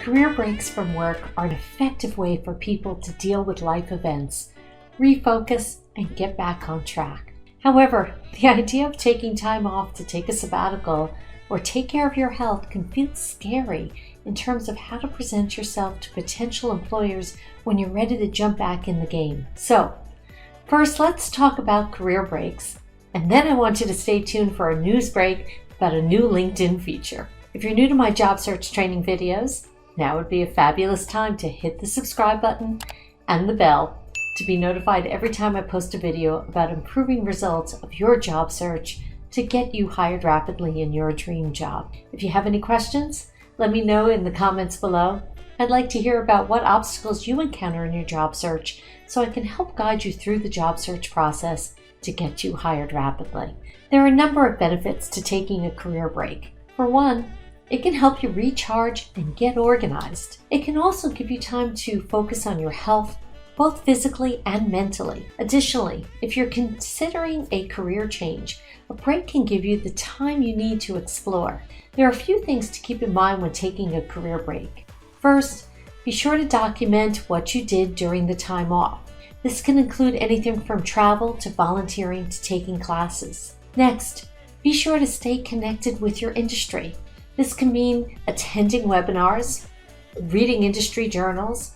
Career breaks from work are an effective way for people to deal with life events, refocus, and get back on track. However, the idea of taking time off to take a sabbatical or take care of your health can feel scary in terms of how to present yourself to potential employers when you're ready to jump back in the game. So, first let's talk about career breaks, and then I want you to stay tuned for a news break about a new LinkedIn feature. If you're new to my job search training videos, now would be a fabulous time to hit the subscribe button and the bell to be notified every time I post a video about improving results of your job search to get you hired rapidly in your dream job. If you have any questions, let me know in the comments below. I'd like to hear about what obstacles you encounter in your job search so I can help guide you through the job search process to get you hired rapidly. There are a number of benefits to taking a career break. For one, it can help you recharge and get organized. It can also give you time to focus on your health, both physically and mentally. Additionally, if you're considering a career change, a break can give you the time you need to explore. There are a few things to keep in mind when taking a career break. First, be sure to document what you did during the time off. This can include anything from travel to volunteering to taking classes. Next, be sure to stay connected with your industry. This can mean attending webinars, reading industry journals,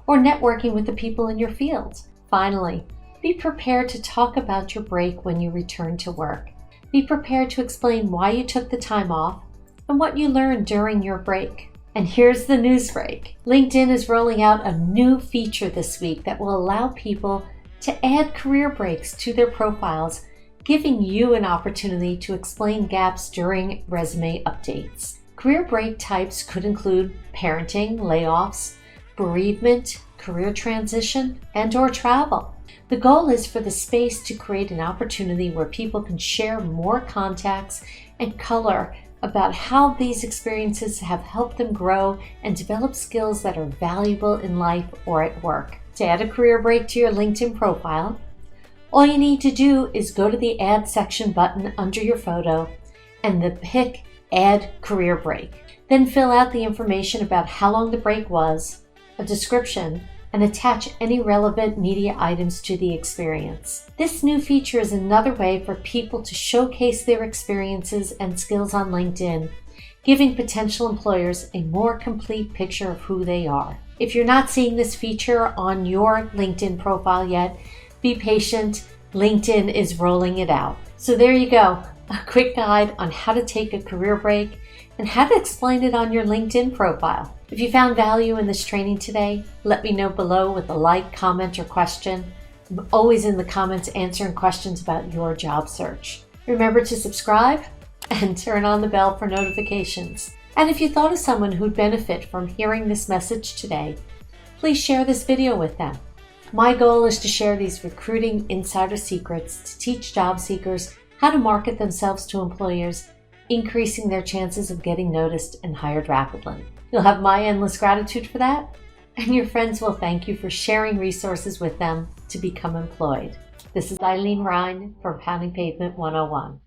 or networking with the people in your field. Finally, be prepared to talk about your break when you return to work. Be prepared to explain why you took the time off and what you learned during your break. And here's the news break. LinkedIn is rolling out a new feature this week that will allow people to add career breaks to their profiles, giving you an opportunity to explain gaps during resume updates. Career break types could include parenting, layoffs, bereavement, career transition, and/or travel. The goal is for the space to create an opportunity where people can share more contacts and color about how these experiences have helped them grow and develop skills that are valuable in life or at work. To add a career break to your LinkedIn profile, all you need to do is go to the Add section button under your photo and pick Add Career Break. Then fill out the information about how long the break was, a description, and attach any relevant media items to the experience. This new feature is another way for people to showcase their experiences and skills on LinkedIn, giving potential employers a more complete picture of who they are. If you're not seeing this feature on your LinkedIn profile yet, be patient. LinkedIn is rolling it out. So there you go, a quick guide on how to take a career break and how to explain it on your LinkedIn profile. If you found value in this training today, let me know below with a like, comment, or question. I'm always in the comments answering questions about your job search. Remember to subscribe and turn on the bell for notifications. And if you thought of someone who'd benefit from hearing this message today, please share this video with them. My goal is to share these recruiting insider secrets to teach job seekers how to market themselves to employers, increasing their chances of getting noticed and hired rapidly. You'll have my endless gratitude for that, and your friends will thank you for sharing resources with them to become employed. This is Ilene Rein from Pounding Pavement 101.